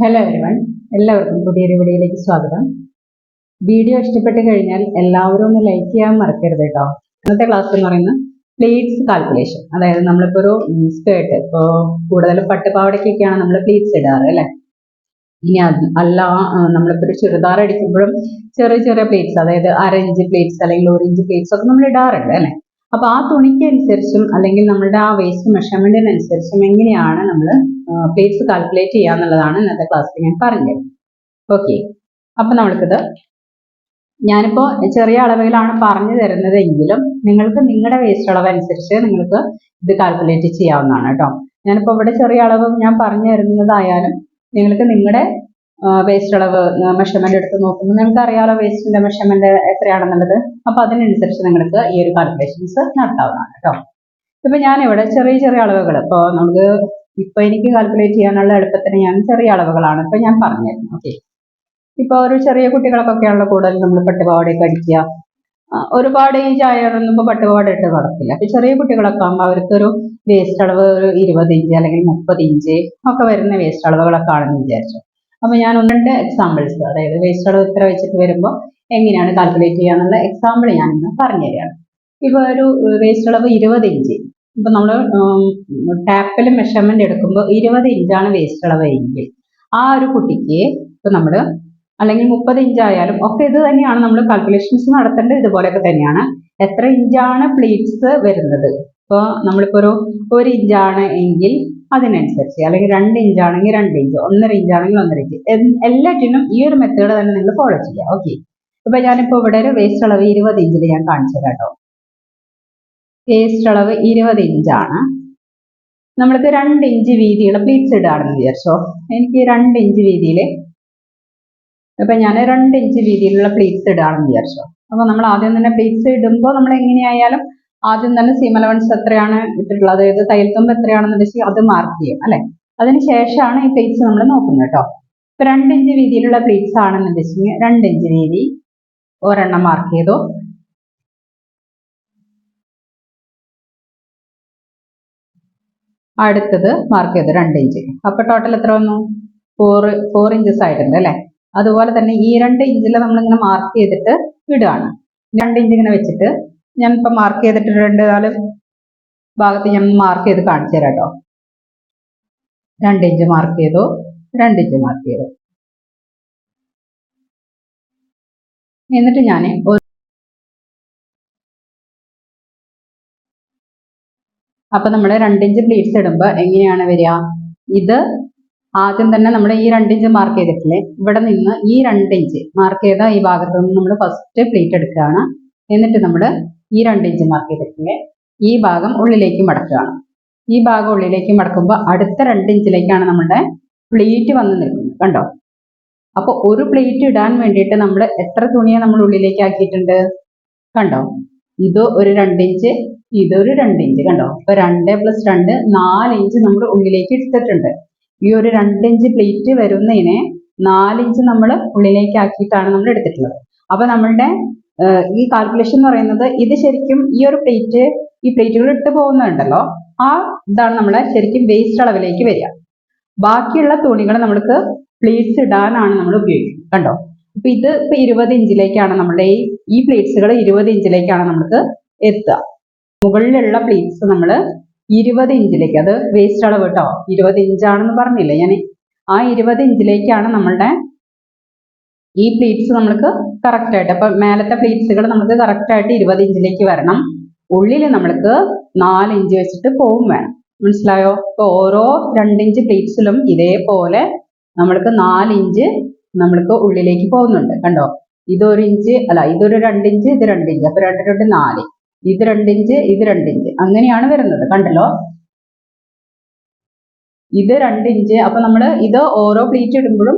Hello everyone, എല്ലാവർക്കും പുതിയൊരു വീഡിയോയിലേക്ക് സ്വാഗതം. വീഡിയോ ഇഷ്ടപ്പെട്ട് കഴിഞ്ഞാൽ എല്ലാവരും ഒന്ന് ലൈക്ക് ചെയ്യാൻ മറക്കരുത് കേട്ടോ. ഇന്നത്തെ ക്ലാസ് എന്ന് പറയുന്നത് പ്ലീറ്റ്സ് കാൽക്കുലേഷൻ. അതായത് നമ്മളിപ്പോൾ ഒരു സ്കേർട്ട്, ഇപ്പോൾ കൂടുതലും പട്ടുപാവടയ്ക്കൊക്കെയാണ് നമ്മൾ പ്ലീറ്റ്സ് ഇടാറ് അല്ലേ. ഇനി അല്ല, നമ്മളിപ്പോൾ ഒരു ചുരിദാർ അടിക്കുമ്പോഴും ചെറിയ ചെറിയ പ്ലീറ്റ്സ്, അതായത് 1/2 ഇഞ്ച് പ്ലീറ്റ്സ് അല്ലെങ്കിൽ 1 ഇഞ്ച് പ്ലീറ്റ്സ് ഒക്കെ നമ്മൾ ഇടാറുണ്ട് അല്ലേ. അപ്പൊ ആ തുണിക്ക് അനുസരിച്ചും അല്ലെങ്കിൽ നമ്മളുടെ ആ വേസ്റ്റ് മെഷർമെന്റിനനുസരിച്ചും എങ്ങനെയാണ് നമ്മൾ പ്ലീറ്റ്സ് കാൽക്കുലേറ്റ് ചെയ്യാന്നുള്ളതാണ് ഇന്നത്തെ ക്ലാസ്സിൽ ഞാൻ പറഞ്ഞത്. ഓക്കെ, അപ്പൊ നമ്മൾക്കിത് ഞാനിപ്പോ ചെറിയ അളവിലാണ് പറഞ്ഞു തരുന്നതെങ്കിലും നിങ്ങൾക്ക് നിങ്ങളുടെ വേസ്റ്റ് അളവ് അനുസരിച്ച് നിങ്ങൾക്ക് ഇത് കാൽക്കുലേറ്റ് ചെയ്യാവുന്നതാണ് കേട്ടോ. ഞാനിപ്പോ ഇവിടെ ചെറിയ അളവ് ഞാൻ പറഞ്ഞു തരുന്നതായാലും നിങ്ങൾക്ക് നിങ്ങളുടെ വേസ്റ്റ് അളവ് മെഷർമെന്റ് എടുത്ത് നോക്കുമ്പോൾ നിങ്ങൾക്ക് അറിയാലോ വേസ്റ്റിന്റെ മെഷർമെന്റ് എത്രയാണെന്നുള്ളത്. അപ്പൊ അതിനനുസരിച്ച് നിങ്ങൾക്ക് ഈ ഒരു കാൽക്കുലേഷൻസ് നടത്താവുന്നതാണ് കേട്ടോ. ഇപ്പൊ ഞാൻ ഇവിടെ ചെറിയ ചെറിയ അളവുകൾ, ഇപ്പൊ നമുക്ക് ഇപ്പൊ എനിക്ക് കാൽക്കുലേറ്റ് ചെയ്യാനുള്ള എളുപ്പത്തിന് ഞാൻ ചെറിയ അളവുകളാണ് ഇപ്പൊ ഞാൻ പറഞ്ഞിരുന്നത്. ഓക്കെ, ഇപ്പൊ ഒരു ചെറിയ കുട്ടികൾക്കൊക്കെയാണല്ലോ കൂടുതൽ നമ്മൾ പട്ടുപാവാടയൊക്കെ അടിക്കുക. ഒരുപാട് ഈ ചായയൊന്നും ഇപ്പൊ പട്ടുപാവാട ഇട്ട് നടക്കില്ല. അപ്പൊ ചെറിയ കുട്ടികളൊക്കെ ആകുമ്പോൾ അവർക്കൊരു വേസ്റ്റ് അളവ് ഒരു 20 ഇഞ്ച് അല്ലെങ്കിൽ 30 ഇഞ്ച് ഒക്കെ വരുന്ന വേസ്റ്റ് അളവുകളൊക്കെ ആണെന്ന് വിചാരിച്ചു. അപ്പൊ ഞാൻ ഒന്ന് രണ്ട് എക്സാമ്പിൾസ്, അതായത് വേസ്റ്റ് അളവ് ഇത്ര വെച്ചിട്ട് വരുമ്പോൾ എങ്ങനെയാണ് കാൽക്കുലേറ്റ് ചെയ്യാന്നുള്ള എക്സാമ്പിൾ ഞാൻ ഇന്ന് പറഞ്ഞു തരികയാണ്. ഇപ്പൊ ഒരു വേസ്റ്റ് അളവ് 20 ഇഞ്ച്, ഇപ്പൊ നമ്മൾ ടാപ്പിൽ മെഷർമെന്റ് എടുക്കുമ്പോൾ 20 ഇഞ്ചാണ് വേസ്റ്റ് അളവ് എങ്കിൽ ആ ഒരു കുട്ടിക്ക് ഇപ്പൊ നമ്മൾ അല്ലെങ്കിൽ 30 ഇഞ്ച് ആയാലും ഒക്കെ ഇത് തന്നെയാണ് നമ്മൾ കാൽക്കുലേഷൻസ് നടത്തേണ്ടത്. ഇതുപോലെയൊക്കെ തന്നെയാണ് എത്ര ഇഞ്ചാണ് പ്ലീറ്റ്സ് വരുന്നത്. ഇപ്പോൾ നമ്മളിപ്പോ ഒരു ഇഞ്ചാണ് എങ്കിൽ അതിനനുസരിച്ച്, അല്ലെങ്കിൽ 2 ഇഞ്ചാണെങ്കിൽ 2 ഇഞ്ച്, 1.5 ഇഞ്ചാണെങ്കിൽ 1.5 ഇഞ്ച്, എല്ലാറ്റിനും ഈ ഒരു മെത്തേഡ് തന്നെ നിങ്ങൾ ഫോളോ ചെയ്യുക. ഓക്കെ, ഇപ്പൊ ഞാനിപ്പോ ഇവിടെ ഒരു വേസ്റ്റ് അളവ് 20 ഇഞ്ചിൽ ഞാൻ കാണിച്ചു തരാം കേട്ടോ. വേസ്റ്റ് അളവ് 20 ഇഞ്ചാണ്. നമ്മൾക്ക് 2 ഇഞ്ച് വീതിയുള്ള പ്ലീറ്റ്സ് ഇടുകയാണെന്ന് വിചാരിച്ചോ. എനിക്ക് 2 ഇഞ്ച് വീതിയിൽ, ഇപ്പൊ ഞാൻ 2 ഇഞ്ച് വീതിയിലുള്ള പ്ലീറ്റ്സ് ഇടുകയാണെന്ന് വിചാരിച്ചോ. അപ്പൊ നമ്മൾ ആദ്യം തന്നെ പ്ലീറ്റ്സ് ഇടുമ്പോൾ നമ്മൾ എങ്ങനെയായാലും ആദ്യം തന്നെ സീം അലവൻസ് എത്രയാണ് ഇട്ടിട്ടുള്ളത്, അതായത് തയ്യൽ തുമ്പ് എത്രയാണെന്ന് വെച്ചാൽ അത് മാർക്ക് ചെയ്യും അല്ലെ. അതിനുശേഷമാണ് ഈ പ്ലീറ്റ്സ് നമ്മൾ നോക്കുന്നത് കേട്ടോ. ഇപ്പൊ 2 ഇഞ്ച് വീതിയിലുള്ള പ്ലീറ്റ്സ് ആണെന്ന് വെച്ചാൽ 2 ഇഞ്ച് വീതി ഒരെണ്ണം മാർക്ക് ചെയ്തു. അടുത്തത് മാർക്ക് ചെയ്തു 2 ഇഞ്ച്. അപ്പൊ ടോട്ടൽ എത്ര വന്നു? 4 ഇഞ്ചസ് ആയിട്ടുണ്ട് അല്ലെ. അതുപോലെ തന്നെ ഈ 2 ഇഞ്ചിൽ നമ്മളിങ്ങനെ മാർക്ക് ചെയ്തിട്ട് ഇടുകയാണ്. 2 ഇഞ്ച് ഇങ്ങനെ വെച്ചിട്ട് ഞാൻ ഇപ്പൊ മാർക്ക് ചെയ്തിട്ട് 2-4 ഭാഗത്ത് ഞാൻ മാർക്ക് ചെയ്ത് കാണിച്ചു തരാം കേട്ടോ. 2 ഇഞ്ച് മാർക്ക് ചെയ്തു, 2 ഇഞ്ച് മാർക്ക് ചെയ്തു. എന്നിട്ട് ഞാൻ അപ്പൊ നമ്മൾ 2 ഇഞ്ച് പ്ലീറ്റ്സ് ഇടുമ്പോൾ എങ്ങനെയാണ് വരിക? ഇത് ആദ്യം തന്നെ നമ്മൾ ഈ 2 ഇഞ്ച് മാർക്ക് ചെയ്തിട്ടില്ലേ, ഇവിടെ നിന്ന് ഈ 2 ഇഞ്ച് മാർക്ക് ചെയ്ത ഈ ഭാഗത്ത് നിന്ന് നമ്മൾ ഫസ്റ്റ് പ്ലീറ്റ് എടുക്കുകയാണ്. എന്നിട്ട് നമ്മൾ ഈ 2 ഇഞ്ച് മാർക്ക് ചെയ്തിട്ടില്ലേ, ഈ ഭാഗം ഉള്ളിലേക്ക് മടക്കുകയാണ്. ഈ ഭാഗം ഉള്ളിലേക്ക് മടക്കുമ്പോൾ അടുത്ത 2 ഇഞ്ചിലേക്കാണ് നമ്മുടെ പ്ലീറ്റ് വന്ന് നിൽക്കുന്നത്. കണ്ടോ? അപ്പൊ ഒരു പ്ലീറ്റ് ഇടാൻ വേണ്ടിയിട്ട് നമ്മൾ എത്ര തുണിയെ നമ്മൾ ഉള്ളിലേക്ക് ആക്കിയിട്ടുണ്ട്? കണ്ടോ? ഇത് ഒരു 2 ഇഞ്ച്, ഇതൊരു 2 ഇഞ്ച്. കണ്ടോ? അപ്പൊ 2 + 2 4 ഇഞ്ച് നമ്മൾ ഉള്ളിലേക്ക് എടുത്തിട്ടുണ്ട്. ഈ ഒരു 2 ഇഞ്ച് പ്ലീറ്റ് വരുന്നതിനെ 4 ഇഞ്ച് നമ്മൾ ഉള്ളിലേക്ക് ആക്കിയിട്ടാണ് നമ്മൾ എടുത്തിട്ടുള്ളത്. അപ്പൊ നമ്മളുടെ ഈ കാൽക്കുലേഷൻ എന്ന് പറയുന്നത് ഇത് ശരിക്കും ഈ ഒരു പ്ലേറ്റ്, ഈ പ്ലേറ്റുകൾ ഇട്ട് പോകുന്നുണ്ടല്ലോ, ആ ഇതാണ് നമ്മളെ ശരിക്കും വേസ്റ്റ് അളവിലേക്ക് വരിക. ബാക്കിയുള്ള തുണികൾ നമ്മൾക്ക് പ്ലേറ്റ്സ് ഇടാനാണ് നമ്മൾ ഉപയോഗിക്കുന്നത്. കണ്ടോ? അപ്പൊ ഇത് ഇപ്പൊ 20 ഇഞ്ചിലേക്കാണ് നമ്മുടെ ഈ പ്ലേറ്റ്സുകൾ 20 ഇഞ്ചിലേക്കാണ് നമുക്ക് എത്തുക. മുകളിലുള്ള പ്ലേറ്റ്സ് നമ്മൾ 20 ഇഞ്ചിലേക്ക്, അത് വേസ്റ്റ് അളവ് കേട്ടോ, 20 ഇഞ്ചാണെന്ന് പറഞ്ഞില്ലേ ഞാൻ. ആ 20 ഇഞ്ചിലേക്കാണ് നമ്മളുടെ ഈ പ്ലീറ്റ്സ് നമ്മൾക്ക് കറക്റ്റ് ആയിട്ട്, അപ്പൊ മേലത്തെ പ്ലീറ്റ്സുകൾ നമുക്ക് കറക്റ്റ് ആയിട്ട് 20 ഇഞ്ചിലേക്ക് വരണം. ഉള്ളിൽ നമ്മൾക്ക് 4 ഇഞ്ച് വെച്ചിട്ട് പോവും വേണം. മനസ്സിലായോ? ഇപ്പൊ ഓരോ 2 ഇഞ്ച് പ്ലീറ്റ്സിലും ഇതേപോലെ നമ്മൾക്ക് 4 ഇഞ്ച് നമ്മൾക്ക് ഉള്ളിലേക്ക് പോകുന്നുണ്ട്. കണ്ടോ? ഇതൊരു ഇഞ്ച് അല്ല, ഇതൊരു 2 ഇഞ്ച്, ഇത് 2 ഇഞ്ച്, അപ്പൊ 2 × 4, ഇത് 2 ഇഞ്ച്, ഇത് 2 ഇഞ്ച്, അങ്ങനെയാണ് വരുന്നത്. കണ്ടല്ലോ? ഇത് 2 ഇഞ്ച്. അപ്പൊ നമ്മൾ ഇത് ഓരോ പ്ലീറ്റ് ഇടുമ്പോഴും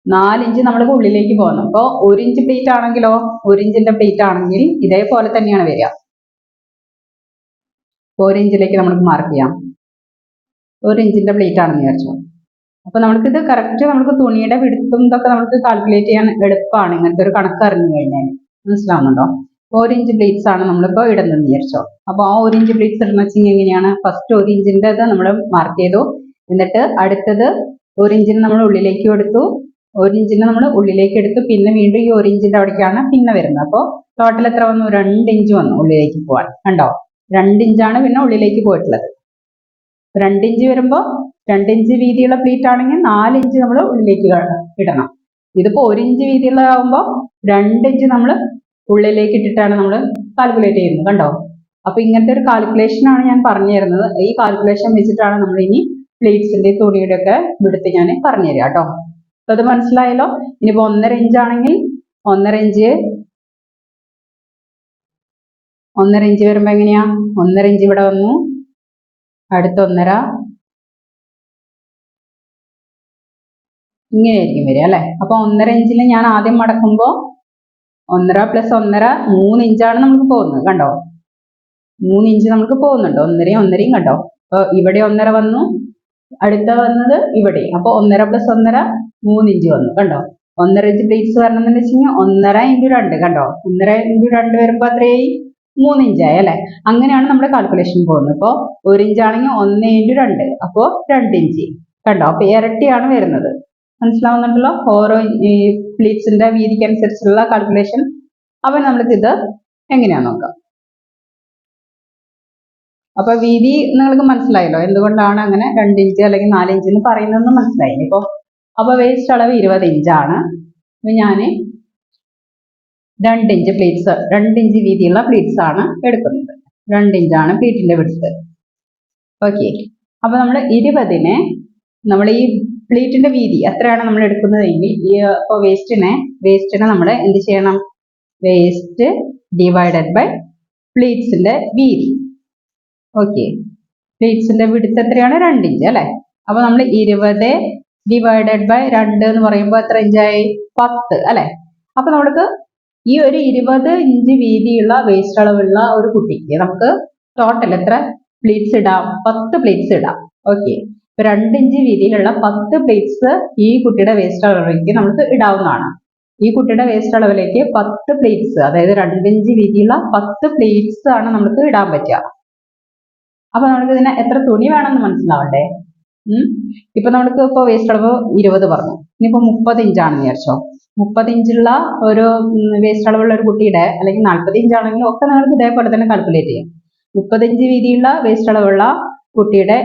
4 ഇഞ്ച് നമ്മൾക്ക് ഉള്ളിലേക്ക് പോകുന്നു. അപ്പോൾ 1 ഇഞ്ച് പ്ലീറ്റ് ആണെങ്കിലോ, 1 ഇഞ്ചിന്റെ പ്ലീറ്റ് ആണെങ്കിൽ ഇതേപോലെ തന്നെയാണ് വരിക. 4 ഇഞ്ചിലേക്ക് നമുക്ക് മാർക്ക് ചെയ്യാം. 1 ഇഞ്ചിന്റെ പ്ലീറ്റ് ആണെന്ന് വിചാരിച്ചോ. അപ്പൊ നമുക്കിത് കറക്റ്റ് നമുക്ക് തുണിയുടെ വിടുത്തും ഇതൊക്കെ നമുക്ക് കാൽക്കുലേറ്റ് ചെയ്യാൻ എളുപ്പമാണ് ഇങ്ങനത്തെ ഒരു കണക്ക് അറിഞ്ഞു കഴിഞ്ഞാൽ. മനസ്സിലാവുന്നുണ്ടോ? 1 ഇഞ്ച് പ്ലീറ്റ്സ് ആണ് നമ്മളിപ്പോ ഇടുന്നത് വിചാരിച്ചോ. അപ്പൊ ആ 1 ഇഞ്ച് പ്ലീറ്റ്സ് ഇടുന്ന വെച്ചാൽ എങ്ങനെയാണ്? ഫസ്റ്റ് 1 ഇഞ്ചിന്റെ നമ്മൾ മാർക്ക് ചെയ്തു, എന്നിട്ട് അടുത്തത് 1 ഇഞ്ചിന് നമ്മൾ ഉള്ളിലേക്ക് എടുത്തു, 1 ഇഞ്ചിന് നമ്മൾ ഉള്ളിലേക്ക് എടുത്തു, പിന്നെ വീണ്ടും ഈ 1 ഇഞ്ചിന്റെ അവിടേക്കാണ് പിന്നെ വരുന്നത്. അപ്പോൾ ടോട്ടൽ എത്ര വന്നു? 2 ഇഞ്ച് വന്നു ഉള്ളിലേക്ക് പോവാൻ. കണ്ടോ, 2 ഇഞ്ചാണ് പിന്നെ ഉള്ളിലേക്ക് പോയിട്ടുള്ളത്. 2 ഇഞ്ച് വരുമ്പോൾ 2 ഇഞ്ച് വീതിയുള്ള പ്ലീറ്റ് ആണെങ്കിൽ 4 ഇഞ്ച് നമ്മൾ ഉള്ളിലേക്ക് ഇടണം. ഇതിപ്പോ 1 ഇഞ്ച് വീതിയുള്ളതാകുമ്പോൾ 2 ഇഞ്ച് നമ്മൾ ഉള്ളിലേക്ക് ഇട്ടിട്ടാണ് നമ്മൾ കാൽക്കുലേറ്റ് ചെയ്യുന്നത്. കണ്ടോ, അപ്പൊ ഇങ്ങനത്തെ ഒരു കാൽക്കുലേഷൻ ആണ് ഞാൻ പറഞ്ഞു തരുന്നത്. ഈ കാൽക്കുലേഷൻ വെച്ചിട്ടാണ് നമ്മൾ ഇനി പ്ലീറ്റ്സിന്റെ തുണിയുടെ ഒക്കെ വിടുത്ത് ഞാൻ പറഞ്ഞു തരാം കേട്ടോ. അപ്പൊ അത് മനസ്സിലായല്ലോ. ഇനിയിപ്പോ 1.5 ഇഞ്ച് ആണെങ്കിൽ 1.5 ഇഞ്ച് വരുമ്പോ എങ്ങനെയാ? 1.5 ഇഞ്ച് ഇവിടെ വന്നു, അടുത്ത 1.5 ഇങ്ങനെയായിരിക്കും വരിക അല്ലെ. അപ്പൊ 1.5 ഇഞ്ചിൽ ഞാൻ ആദ്യം മടക്കുമ്പോ 1.5 + 1.5 3 ഇഞ്ചാണ് നമുക്ക് പോകുന്നത്. കണ്ടോ, 3 ഇഞ്ച് നമുക്ക് പോകുന്നുണ്ട്. 1.5 കണ്ടോ. അപ്പൊ ഇവിടെ 1.5 വന്നു, അടുത്ത വന്നത് ഇവിടെ. അപ്പൊ 1.5 + 1.5 3 ഇഞ്ച് വന്നു. കണ്ടോ, 1.5 ഇഞ്ച് പ്ലീറ്റ്സ് വരണമെന്ന് വെച്ചാൽ 1.5 × 2 കണ്ടോ, 1.5 × 2 വരുമ്പോ അത്രയായി 3 ഇഞ്ചായി അല്ലെ. അങ്ങനെയാണ് നമ്മുടെ കാൽക്കുലേഷൻ പോകുന്നത്. ഇപ്പൊ 1 ഇഞ്ച് ആണെങ്കിൽ 1 × 2 അപ്പോ 2 ഇഞ്ച്. കണ്ടോ, അപ്പൊ ഇരട്ടിയാണ് വരുന്നത്. മനസ്സിലാവുന്നുണ്ടല്ലോ ഓരോ ഈ പ്ലീറ്റ്സിന്റെ വീതിക്ക് അനുസരിച്ചുള്ള കാൽക്കുലേഷൻ. അപ്പൊ നമ്മൾക്ക് ഇത് എങ്ങനെയാന്ന് നോക്കാം. അപ്പൊ വീതി നിങ്ങൾക്ക് മനസ്സിലായല്ലോ, എന്തുകൊണ്ടാണ് അങ്ങനെ 2 ഇഞ്ച് അല്ലെങ്കിൽ 4 ഇഞ്ച് എന്ന് പറയുന്നതെന്ന് മനസ്സിലായി. ഇപ്പൊ അപ്പൊ വേസ്റ്റ് അളവ് 20 ഇഞ്ചാണ്. അപ്പൊ ഞാന് 2 ഇഞ്ച് പ്ലീറ്റ്സ്, 2 ഇഞ്ച് വീതിയുള്ള പ്ലീറ്റ്സ് ആണ് എടുക്കുന്നത്. 2 ഇഞ്ചാണ് പ്ലീറ്റിന്റെ വിഡ്ത്ത്. ഓക്കെ, അപ്പൊ നമ്മൾ 20നെ നമ്മൾ ഈ പ്ലീറ്റിന്റെ വീതി എത്രയാണ് നമ്മൾ എടുക്കുന്നതെങ്കിൽ ഈ വേസ്റ്റിനെ നമ്മൾ എന്ത് ചെയ്യണം? വേസ്റ്റ് ഡിവൈഡഡ് ബൈ പ്ലീറ്റ്സിന്റെ വീതി. ഓക്കെ, പ്ലീറ്റ്സിന്റെ വിഡ്ത്ത് എത്രയാണ്? 2 ഇഞ്ച് അല്ലെ. അപ്പൊ നമ്മൾ 20 ഡിവൈഡഡ് ബൈ 2 എന്ന് പറയുമ്പോൾ എത്ര ഇഞ്ചായി? 10 അല്ലെ. അപ്പൊ നമുക്ക് ഈ ഒരു 20 ഇഞ്ച് വീതിയുള്ള വേസ്റ്റ് അളവുള്ള ഒരു കുട്ടിക്ക് നമുക്ക് ടോട്ടൽ എത്ര പ്ലീറ്റ്സ് ഇടാം? 10 പ്ലീറ്റ്സ് ഇടാം. ഓക്കെ, 2 ഇഞ്ച് വീതിയിലുള്ള 10 പ്ലീറ്റ്സ് ഈ കുട്ടിയുടെ വേസ്റ്റ് അളവിലേക്ക് നമുക്ക് ഇടാവുന്നതാണ്. ഈ കുട്ടിയുടെ വേസ്റ്റ് അളവിലേക്ക് 10 പ്ലീറ്റ്സ്, അതായത് 2 ഇഞ്ച് വീതിയുള്ള 10 പ്ലീറ്റ്സ് ആണ് നമുക്ക് ഇടാൻ പറ്റുക. അപ്പൊ നമുക്ക് ഇതിന് എത്ര തുണി വേണമെന്ന് മനസ്സിലാവണ്ടേ? ഇപ്പൊ നമുക്ക് ഇപ്പൊ വേസ്റ്റ് അളവ് 20 പറഞ്ഞു, ഇനിയിപ്പോ 30 ഇഞ്ചാണെന്ന് വിചാരിച്ചോ. 30 ഇഞ്ചുള്ള ഒരു വേസ്റ്റ് അളവുള്ള ഒരു കുട്ടിയുടെ, അല്ലെങ്കിൽ 40 ഇഞ്ചാണെങ്കിലും ഒക്കെ നിങ്ങൾക്ക് ഇതേപോലെ തന്നെ കാൽക്കുലേറ്റ് ചെയ്യാം. 30 ഇഞ്ച് വീതിയുള്ള വേസ്റ്റ് അളവുള്ള കുട്ടിയുടെ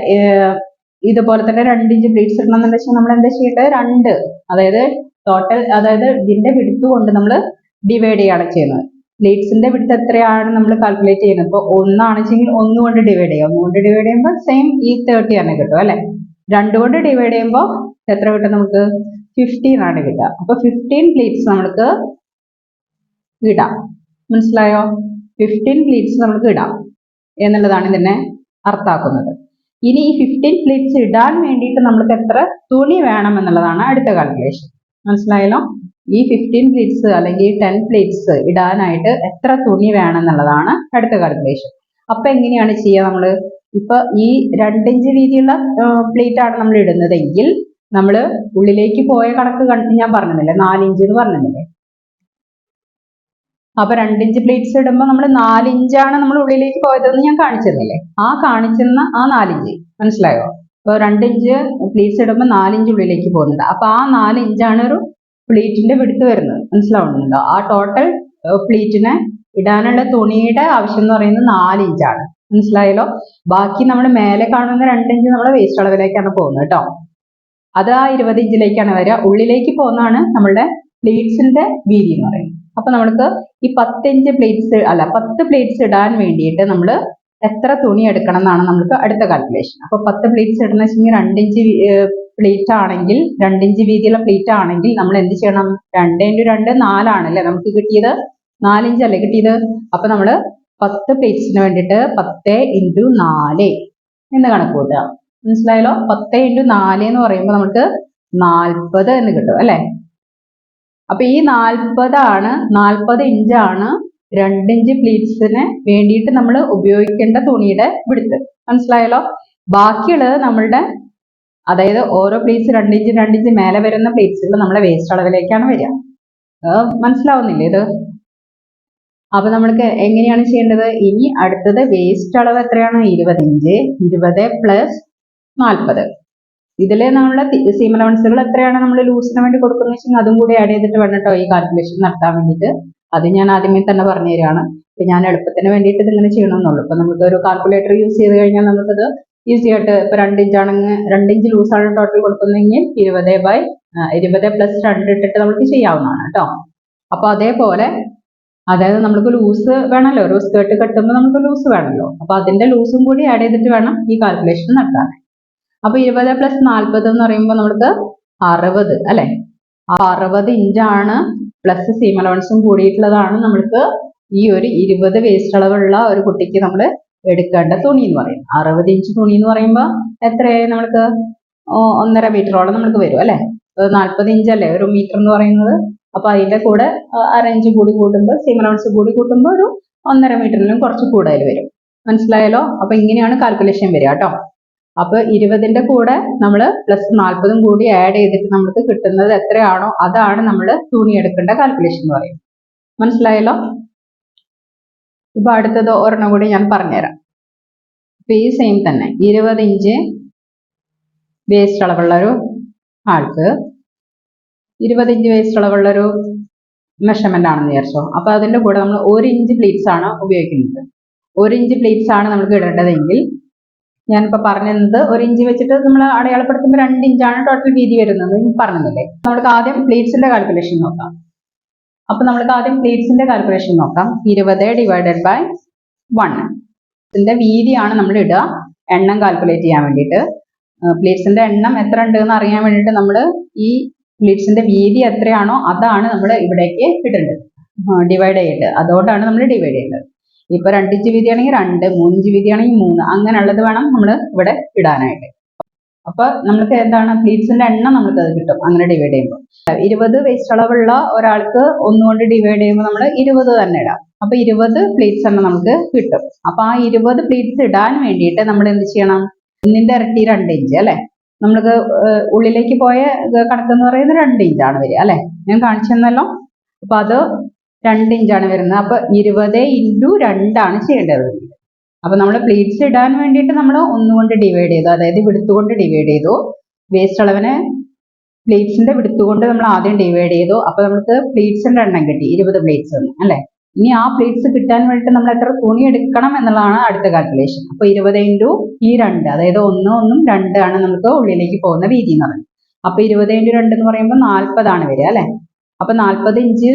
ഇതുപോലെ തന്നെ 2 ഇഞ്ച് പ്ലീറ്റ്സ് ഇടണമെന്നുണ്ടെങ്കിൽ നമ്മൾ എന്താ ചെയ്യേണ്ടത്? 2, അതായത് ടോട്ടൽ, അതായത് ഇതിന്റെ വിഡ്ത്ത് കൊണ്ട് നമ്മൾ ഡിവൈഡ് ചെയ്യാണ് ചെയ്യുന്നത്. പ്ലീറ്റ്സിന്റെ വിഡ്ത്ത് എത്രയാണ് നമ്മൾ കാൽക്കുലേറ്റ് ചെയ്യുന്നത്? ഇപ്പൊ 1 ആണെച്ചെങ്കിൽ 1 കൊണ്ട് ഡിവൈഡ് ചെയ്യാം. 1 കൊണ്ട് ഡിവൈഡ് ചെയ്യുമ്പോൾ സെയിം ഈ 30 തന്നെ കിട്ടും അല്ലെ. 2 കൊണ്ട് ഡിവൈഡ് ചെയ്യുമ്പോൾ എത്ര കിട്ടും? നമുക്ക് 15 ആണ് കിട്ടുക. അപ്പൊ 15 പ്ലീറ്റ്സ് നമുക്ക് ഇടാം. മനസ്സിലായോ? 15 പ്ലീറ്റ്സ് നമുക്ക് ഇടാം എന്നുള്ളതാണ് ഇതിനെ അർത്ഥാക്കുന്നത്. ഇനി ഈ 15 പ്ലീറ്റ്സ് ഇടാൻ വേണ്ടിയിട്ട് നമുക്ക് എത്ര തുണി വേണം എന്നുള്ളതാണ് അടുത്ത കാൽക്കുലേഷൻ. മനസ്സിലായല്ലോ? ഈ 15 പ്ലീറ്റ്സ് അല്ലെങ്കിൽ 10 പ്ലീറ്റ്സ് ഇടാനായിട്ട് എത്ര തുണി വേണം എന്നുള്ളതാണ് അടുത്ത കാൽക്കുലേഷൻ. അപ്പൊ എങ്ങനെയാണ് ചെയ്യുക നമ്മള്? ഇപ്പൊ ഈ 2 ഇഞ്ച് വീതിയുള്ള പ്ലേറ്റ് ആണ് നമ്മൾ ഇടുന്നതെങ്കിൽ നമ്മൾ ഉള്ളിലേക്ക് പോയ കണക്ക് ഞാൻ പറഞ്ഞില്ലേ, 4 ഇഞ്ച് എന്ന് പറഞ്ഞില്ലേ. അപ്പൊ 2 ഇഞ്ച് പ്ലേറ്റ്സ് ഇടുമ്പോൾ നമ്മൾ 4 ഇഞ്ചാണ് നമ്മൾ ഉള്ളിലേക്ക് പോയതെന്ന് ഞാൻ കാണിച്ചിരുന്നില്ലേ. ആ കാണിച്ചിരുന്ന ആ 4 ഇഞ്ച് മനസ്സിലായോ? ഇപ്പൊ 2 ഇഞ്ച് പ്ലേറ്റ്സ് ഇടുമ്പോൾ 4 ഇഞ്ച് ഉള്ളിലേക്ക് പോകുന്നുണ്ട്. അപ്പൊ ആ 4 ഇഞ്ചാണ് ഒരു പ്ലീറ്റിന്റെ വിഡ്ത്ത് വരുന്നത്. മനസ്സിലാവുന്നുണ്ടോ? ആ ടോട്ടൽ പ്ലീറ്റിനെ ഇടാനുള്ള തുണിയുടെ ആവശ്യം എന്ന് പറയുന്നത് 4 ഇഞ്ചാണ്. മനസ്സിലായല്ലോ? ബാക്കി നമ്മൾ മേലെ കാണുന്ന 2 ഇഞ്ച് നമ്മുടെ വേസ്റ്റ് അളവിലേക്കാണ് പോകുന്നത് കേട്ടോ. അത് ആ 20 ഇഞ്ചിലേക്കാണ് വരിക. ഉള്ളിലേക്ക് പോകുന്നതാണ് നമ്മളുടെ പ്ലേറ്റ്സിന്റെ വീതി എന്ന് പറയുന്നത്. അപ്പൊ നമ്മൾക്ക് ഈ 10 ഇഞ്ച് പ്ലേറ്റ്സ് അല്ല 10 പ്ലേറ്റ്സ് ഇടാൻ വേണ്ടിയിട്ട് നമ്മൾ എത്ര തുണി എടുക്കണം എന്നാണ് നമുക്ക് അടുത്ത കാൽക്കുലേഷൻ. അപ്പൊ 10 പ്ലേറ്റ്സ് ഇടുന്ന വെച്ചെങ്കിൽ 2 ഇഞ്ച് പ്ലേറ്റ് ആണെങ്കിൽ 2 ഇഞ്ച് വീതിയുള്ള പ്ലേറ്റ് ആണെങ്കിൽ നമ്മൾ എന്ത് ചെയ്യണം? 2 × 2 4 ആണല്ലേ നമുക്ക് കിട്ടിയത്. 4 ഇഞ്ച് അല്ലേ കിട്ടിയത്. അപ്പൊ നമ്മൾ 10 പ്ലേറ്റ്സിന് വേണ്ടിയിട്ട് 10 × 4 എന്ന് കണക്ക് കൂട്ടുക. മനസ്സിലായല്ലോ? 10 × 4 എന്ന് പറയുമ്പോൾ നമുക്ക് 40 എന്ന് കിട്ടും അല്ലെ. അപ്പൊ ഈ 40 ഇഞ്ചാണ് 2 ഇഞ്ച് പ്ലീറ്റ്സിന് വേണ്ടിയിട്ട് നമ്മൾ ഉപയോഗിക്കേണ്ട തുണിയുടെ വിഡ്ത്ത്. മനസ്സിലായല്ലോ? ബാക്കിയുള്ളത് നമ്മളുടെ, അതായത് ഓരോ പ്ലേറ്റ്സ് 2 ഇഞ്ച് 2 ഇഞ്ച് മേലെ വരുന്ന പ്ലേറ്റ്സുകൾ നമ്മളെ വേസ്റ്റ് അളവിലേക്കാണ് വരിക. മനസ്സിലാവുന്നില്ലേ ഇത്? അപ്പൊ നമ്മൾക്ക് എങ്ങനെയാണ് ചെയ്യേണ്ടത്? ഇനി അടുത്തത് വേസ്റ്റ് അളവ് എത്രയാണ്? 20 ഇഞ്ച്. 20 + 40 ഇതില് നമ്മളെ സീം അലവൻസുകൾ എത്രയാണ് നമ്മൾ ലൂസിന് വേണ്ടി കൊടുക്കുന്നത് വെച്ചാൽ അതും കൂടി ആഡ് ചെയ്തിട്ട് വേണം കേട്ടോ ഈ കാൽക്കുലേഷൻ നടത്താൻ വേണ്ടിയിട്ട്. അത് ഞാൻ ആദ്യമേ തന്നെ പറഞ്ഞു തരികയാണ്. ഇപ്പൊ ഞാൻ എളുപ്പത്തിന് വേണ്ടിയിട്ട് ഇതിങ്ങനെ ചെയ്യണമെന്നുള്ളൂ. ഇപ്പൊ നമുക്ക് ഒരു കാൽക്കുലേറ്റർ യൂസ് ചെയ്ത് കഴിഞ്ഞാൽ നമുക്കത് ഈസി ആയിട്ട് ഇപ്പൊ 2 ഇഞ്ച് ആണെങ്കിൽ 2 ഇഞ്ച് ലൂസാണ് ടോട്ടൽ കൊടുക്കുന്നതെങ്കിൽ 20 പ്ലസ് 2 ഇട്ടിട്ട് നമുക്ക് ചെയ്യാവുന്നതാണ് കേട്ടോ. അപ്പൊ അതേപോലെ അതായത് നമുക്ക് ലൂസ് വേണമല്ലോ, ഒരു സ്കേർട്ട് കെട്ടുമ്പോൾ നമുക്ക് ലൂസ് വേണമല്ലോ. അപ്പൊ അതിന്റെ ലൂസും കൂടി ആഡ് ചെയ്തിട്ട് വേണം ഈ കാൽക്കുലേഷൻ നടത്താൻ. അപ്പൊ 20 പ്ലസ് 40 എന്ന് പറയുമ്പോൾ നമുക്ക് 60 അല്ലെ, 60 ഇഞ്ചാണ് പ്ലസ് സീം അലവൻസും കൂടിയിട്ടുള്ളതാണ് നമ്മൾക്ക് ഈ ഒരു 20 വേസ്റ്റ് അളവുള്ള ഒരു കുട്ടിക്ക് നമ്മൾ എടുക്കേണ്ട തുണി എന്ന് പറയും. 60 ഇഞ്ച് തുണി എന്ന് പറയുമ്പോൾ എത്രയായി നമ്മൾക്ക് 1.5 മീറ്ററോളം നമുക്ക് വരും അല്ലെ. 40 ഇഞ്ച് അല്ലേ ഒരു മീറ്റർ എന്ന് പറയുന്നത്. അപ്പൊ അതിന്റെ കൂടെ 1/2 ഇഞ്ച് കൂടി കൂട്ടുമ്പോൾ സീം അലവൻസ് കൂടി കൂട്ടുമ്പോൾ ഒരു 1.5 മീറ്ററിലും കുറച്ച് കൂടുതൽ വരും. മനസ്സിലായല്ലോ. അപ്പൊ ഇങ്ങനെയാണ് കാൽക്കുലേഷൻ വരിക കേട്ടോ. അപ്പൊ 20ന്റെ കൂടെ നമ്മൾ പ്ലസ് 40 കൂടി ആഡ് ചെയ്തിട്ട് നമുക്ക് കിട്ടുന്നത് എത്രയാണോ അതാണ് നമ്മൾ തുണി എടുക്കേണ്ട കാൽക്കുലേഷൻ എന്ന് പറയുന്നത്. മനസ്സിലായല്ലോ. ഇപ്പൊ അടുത്തത് ഒരെണ്ണം കൂടി ഞാൻ പറഞ്ഞുതരാം. ഇപ്പൊ ഈ സെയിം തന്നെ 20 ഇഞ്ച് വേസ്റ്റ് അളവുള്ള ഒരു ആൾക്ക് 20 ഇഞ്ച് വേസ്റ്റ് അളവുള്ള ഒരു മെഷർമെന്റ് ആണെന്ന് വിചാരിച്ചോ. അപ്പൊ അതിന്റെ കൂടെ നമ്മൾ 1 ഇഞ്ച് പ്ലീറ്റ്സ് ആണ് ഉപയോഗിക്കുന്നത്. 1 ഇഞ്ച് പ്ലീറ്റ്സ് ആണ് നമുക്ക് ഇടേണ്ടതെങ്കിൽ ഞാനിപ്പോ പറഞ്ഞത് 1 ഇഞ്ച് വെച്ചിട്ട് നമ്മൾ അടയാളപ്പെടുത്തുമ്പോൾ 2 ഇഞ്ചാണ് ടോട്ടൽ വീതി വരുന്നത് പറഞ്ഞില്ലേ. നമുക്ക് ആദ്യം പ്ലീറ്റ്സിന്റെ കാൽക്കുലേഷൻ നോക്കാം. അപ്പൊ നമുക്ക് ആദ്യം പ്ലീറ്റ്സിന്റെ കാൽക്കുലേഷൻ നോക്കാം. 20 ഡിവൈഡഡ് ബൈ 1 ഇതിന്റെ വീതിയാണ് നമ്മൾ ഇടുക എണ്ണം കാൽക്കുലേറ്റ് ചെയ്യാൻ വേണ്ടിയിട്ട്. പ്ലീറ്റ്സിന്റെ എണ്ണം എത്ര ഉണ്ട് എന്ന് അറിയാൻ വേണ്ടിയിട്ട് നമ്മൾ ഈ പ്ലീറ്റ്സിന്റെ വീതി എത്രയാണോ അതാണ് നമ്മൾ ഇവിടേക്ക് ഇടേണ്ടത്, ഡിവൈഡ് ചെയ്യേണ്ടത്. അതുകൊണ്ടാണ് നമ്മൾ ഡിവൈഡ് ചെയ്യേണ്ടത്. ഇപ്പൊ 2 ഇഞ്ച് വീതിയാണെങ്കിൽ 2, 3 ഇഞ്ച് വീതിയാണെങ്കിൽ 3, അങ്ങനെയുള്ളത് വേണം നമ്മൾ ഇവിടെ ഇടാനായിട്ട്. അപ്പൊ നമുക്ക് എന്താണ് പ്ലീറ്റ്സിന്റെ എണ്ണം നമുക്ക് അത് കിട്ടും അങ്ങനെ ഡിവൈഡ് ചെയ്യുമ്പോൾ. 20 വേസ്റ്റ് അളവുള്ള ഒരാൾക്ക് 1 കൊണ്ട് ഡിവൈഡ് ചെയ്യുമ്പോൾ നമ്മൾ 20 തന്നെ ഇടാം. അപ്പൊ 20 പ്ലീറ്റ്സ് എണ്ണം നമുക്ക് കിട്ടും. അപ്പൊ ആ 20 പ്ലീറ്റ്സ് ഇടാൻ വേണ്ടിയിട്ട് നമ്മൾ എന്ത് ചെയ്യണം, 1ന്റെ ഇരട്ടി 2 ഇഞ്ച് അല്ലെ. നമ്മൾക്ക് ഉള്ളിലേക്ക് പോയ കണക്കെന്ന് പറയുന്നത് 2 ഇഞ്ചാണ് വരിക അല്ലെ. ഞാൻ കാണിച്ചു തന്നല്ലോ. അപ്പൊ അത് 2 ഇഞ്ചാണ് വരുന്നത്. അപ്പൊ 20 ഇൻറ്റു 2 ആണ് ചെയ്യേണ്ടത്. അപ്പൊ നമ്മൾ പ്ലീറ്റ്സ് ഇടാൻ വേണ്ടിയിട്ട് നമ്മൾ 1 കൊണ്ട് ഡിവൈഡ് ചെയ്തു, അതായത് വിടുത്ത് കൊണ്ട് ഡിവൈഡ് ചെയ്തു. വേസ്റ്റ് അളവിനെ പ്ലീറ്റ്സിന്റെ വിടുത്ത് കൊണ്ട് നമ്മൾ ആദ്യം ഡിവൈഡ് ചെയ്തു. അപ്പൊ നമുക്ക് പ്ലീറ്റ്സിന്റെ എണ്ണം കിട്ടി 20 പ്ലീറ്റ്സ് അല്ലെ. ഇനി ആ പ്ലീറ്റ്സ് കിട്ടാൻ വേണ്ടിയിട്ട് നമ്മൾ എത്ര തുണി എടുക്കണം എന്നുള്ളതാണ് അടുത്ത കാൽക്കുലേഷൻ. അപ്പൊ 20 ഇൻറ്റു ഈ 2, അതായത് 1, 1, 2 ആണ് നമുക്ക് ഉള്ളിലേക്ക് പോകുന്ന വീതി എന്ന് പറയുന്നത്. അപ്പൊ 20 ഇൻറ്റു 2 എന്ന് പറയുമ്പോൾ 40 ആണ് വരിക അല്ലെ. അപ്പൊ 40 ഇഞ്ച്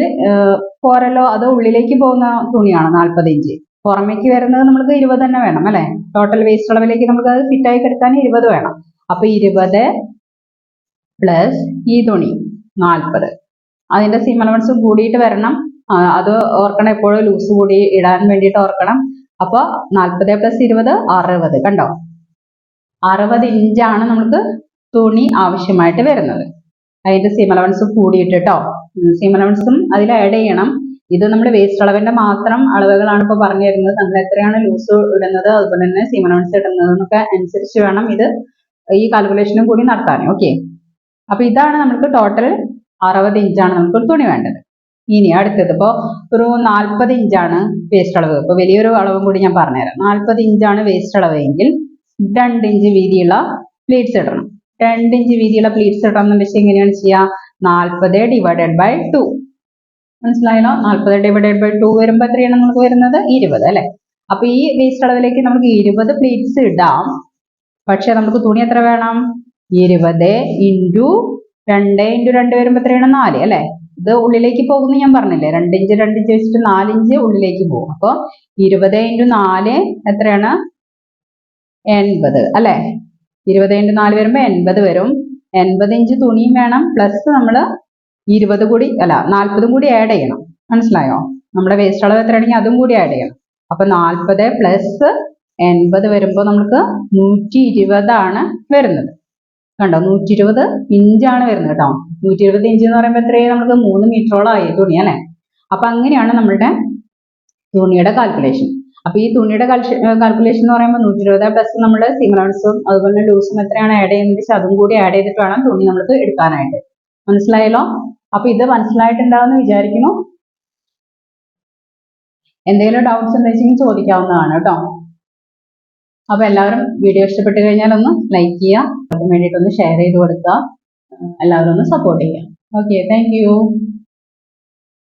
പോരല്ലോ, അത് ഉള്ളിലേക്ക് പോകുന്ന തുണിയാണ് 40 ഇഞ്ച്. പുറമേക്ക് വരുന്നത് നമുക്ക് 20 തന്നെ വേണം അല്ലെ. ടോട്ടൽ വേസ്റ്റ് അളവിലേക്ക് നമുക്ക് അത് ഫിറ്റായി കിടക്കാൻ 20 വേണം. അപ്പൊ 20 പ്ലസ് ഈ തുണി 40, അതിന്റെ സീം അലവൻസും കൂടിയിട്ട് വരണം. അത് ഓർക്കണം, എപ്പോഴും ലൂസ് കൂടി ഇടാൻ വേണ്ടിയിട്ട് ഓർക്കണം. അപ്പൊ 40 പ്ലസ് 20 60, കണ്ടോ 60 ഇഞ്ചാണ് നമുക്ക് തുണി ആവശ്യമായിട്ട് വരുന്നത്. അതിന്റെ സീം അലവൻസ് കൂടിയിട്ട് കേട്ടോ. സീം അലവൻസും അതിൽ ആഡ് ചെയ്യണം. ഇത് നമ്മൾ വേസ്റ്റ് അളവിന്റെ മാത്രം അളവുകളാണ് ഇപ്പൊ പറഞ്ഞു തരുന്നത്. നമ്മൾ എത്രയാണ് ലൂസ് ഇടുന്നത് അതുപോലെ തന്നെ സീം അലവൻസ് ഇടുന്നതെന്നൊക്കെ അനുസരിച്ച് വേണം ഇത് ഈ കാൽക്കുലേഷനും കൂടി നടത്താൻ. ഓക്കെ. അപ്പൊ ഇതാണ് നമുക്ക് ടോട്ടൽ 60 ഇഞ്ചാണ് നമുക്ക് തുണി വേണ്ടത്. ഇനി അടുത്തത് ഇപ്പോ ഒരു 40 ഇഞ്ചാണ് വേസ്റ്റ് അളവ്. ഇപ്പൊ വലിയൊരു അളവും കൂടി ഞാൻ പറഞ്ഞുതരാം. 40 ഇഞ്ചാണ് വേസ്റ്റ് അളവ് എങ്കിൽ 2 ഇഞ്ച് വീതിയുള്ള പ്ലീറ്റ്സ് ഇടണം. 2 ഇഞ്ച് വീതിയുള്ള പ്ലീറ്റ്സ് ഇടണം എന്ന് വെച്ചാൽ എങ്ങനെയാണ് ചെയ്യുക, 40 ഡിവൈഡഡ് ബൈ 2. മനസ്സിലായല്ലോ. 40 ഡിവൈഡഡ് ബൈ 2 വരുമ്പോൾ എത്രയാണ് നമുക്ക് വരുന്നത്, 20 അല്ലെ. അപ്പൊ ഈ വേസ്റ്റ് അളവിലേക്ക് നമുക്ക് 20 പ്ലീറ്റ്സ് ഇടാം. പക്ഷെ നമുക്ക് തുണി എത്ര വേണം, 20 ഇൻറ്റു 2 ഇൻറ്റു 2 വരുമ്പോൾ എത്രയാണ് 4 അല്ലെ. ഇത് ഉള്ളിലേക്ക് പോകുന്നു ഞാൻ പറഞ്ഞില്ലേ, 2 ഇഞ്ച് 2 ഇഞ്ച് വെച്ചിട്ട് 4 ഇഞ്ച് ഉള്ളിലേക്ക് പോകും. അപ്പൊ 20 ഇൻറ്റു 4 എത്രയാണ് 80 അല്ലെ. 20 ഇൻറ്റു 4 വരുമ്പോൾ 80 വരും. 80 ഇഞ്ച് തുണിയും വേണം, പ്ലസ് നമ്മൾ 20 കൂടി അല്ല 40 കൂടി ആഡ് ചെയ്യണം. മനസ്സിലായോ. നമ്മുടെ വേസ്റ്റ് അളവ് എത്രയാണെങ്കിൽ അതും കൂടി ആഡ് ചെയ്യണം. അപ്പൊ 40 പ്ലസ് 80 വരുമ്പോൾ നമുക്ക് 120 ആണ് വരുന്നത്. കണ്ടോ 120 ഇഞ്ചാണ് വരുന്നത് കേട്ടോ. 120 ഇഞ്ച് എന്ന് പറയുമ്പോൾ എത്രയും നമുക്ക് 3 മീറ്ററോളം ആയി തുണി അല്ലെ. അപ്പൊ അങ്ങനെയാണ് നമ്മളുടെ തുണിയുടെ കാൽക്കുലേഷൻ. അപ്പൊ ഈ തുണിയുടെ കാൽക്കുലേഷൻ എന്ന് പറയുമ്പോൾ 120 പ്ലസ് നമ്മൾ സീം അലവൻസും അതുപോലെ ലൂസും എത്രയാണ് ആഡ് ചെയ്യുന്നത് അതും കൂടി ആഡ് ചെയ്തിട്ട് വേണം തുണി നമുക്ക് എടുക്കാനായിട്ട്. മനസ്സിലായല്ലോ. അപ്പൊ ഇത് മനസ്സിലായിട്ടുണ്ടാവുമെന്ന് വിചാരിക്കുന്നു. എന്തെങ്കിലും ഡൗട്ട്സ് ഉണ്ടെങ്കിൽ ചോദിക്കാവുന്നതാണ് കേട്ടോ. അപ്പൊ എല്ലാവരും വീഡിയോ ഇഷ്ടപ്പെട്ട് കഴിഞ്ഞാൽ ഒന്ന് ലൈക്ക് ചെയ്യുക, അതിന് വേണ്ടിയിട്ടൊന്ന് ഷെയർ ചെയ്ത് കൊടുക്കുക, എല്ലാവരും ഒന്ന് സപ്പോർട്ട് ചെയ്യുക. Okay, thank you.